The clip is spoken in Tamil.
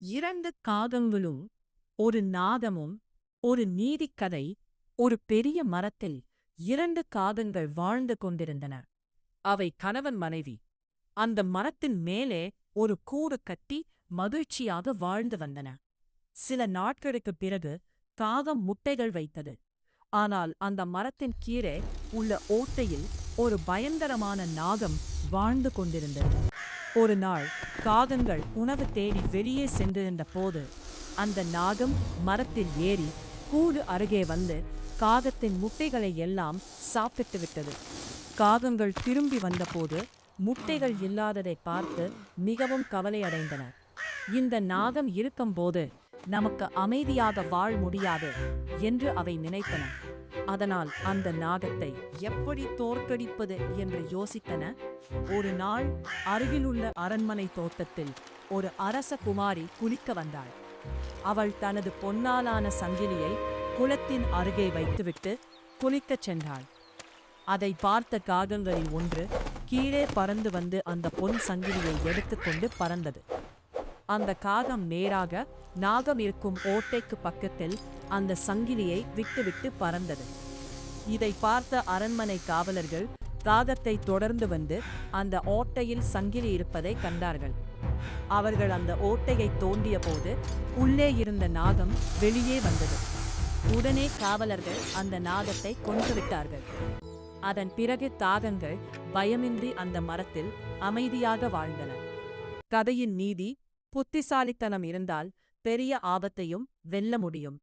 இரண்டு காகங்களும் ஒரு நாகமும் ஒரு நீதிக்கதை. ஒரு பெரிய மரத்தில் இரண்டு காகங்கள் வாழ்ந்து கொண்டிருந்தன. அவை கணவன் மனைவி. அந்த மரத்தின் மேலே ஒரு கூடு கட்டி மகிழ்ச்சியாக வாழ்ந்து வந்தன. சில நாட்களுக்குப் பிறகு காகம் முட்டைகள் வைத்தது. ஆனால் அந்த மரத்தின் கீழே உள்ள ஓட்டையில் ஒரு பயங்கரமான நாகம் வாழ்ந்து கொண்டிருந்தது. ஒரு நாள் காகங்கள் உணவு தேடி வெளியே சென்றிருந்த போது அந்த நாகம் மரத்தில் ஏறி கூடு அருகே வந்து காகத்தின் முட்டைகளை எல்லாம் சாப்பிட்டு விட்டது. காகங்கள் திரும்பி வந்தபோது முட்டைகள் இல்லாததை பார்த்து மிகவும் கவலையடைந்தன. இந்த நாகம் இருக்கும்போது நமக்கு அமைதியாக வாழ முடியாது என்று அவை நினைத்தன. அதனால் அந்த நாகத்தை எப்படி தோற்கடிப்பது என்று யோசித்தன. ஒரு நாள் அருகிலுள்ள அரண்மனை தோட்டத்தில் ஒரு அரச குமாரி குளிக்க வந்தாள். அவள் தனது பொன்னாலான சங்கிலியை குளத்தின் அருகே வைத்துவிட்டு குளிக்கச் சென்றாள். அதை பார்த்த காகங்களில் ஒன்று கீழே பறந்து வந்து அந்த பொன் சங்கிலியை எடுத்துக்கொண்டு பறந்தது. அந்த காகம் நேராக நாகம் இருக்கும் ஓட்டைக்கு பக்கத்தில் அந்த சங்கிலியை விட்டுவிட்டு பறந்தது. இதை பார்த்த அரண்மனை காவலர்கள் காகத்தை தொடர்ந்து வந்து அந்த ஓட்டையில் சங்கிலி இருப்பதை கண்டார்கள். அவர்கள் அந்த ஓட்டையை தோண்டிய போது உள்ளே இருந்த நாகம் வெளியே வந்தது. உடனே காவலர்கள் அந்த நாகத்தை கொன்றுவிட்டார்கள். அதன் பிறகு காகங்கள் பயமின்றி அந்த மரத்தில் அமைதியாக வாழ்ந்தன. கதையின் நீதி: புத்திசாலித்தனம் இருந்தால் பெரிய ஆபத்தையும் வெல்ல முடியும்.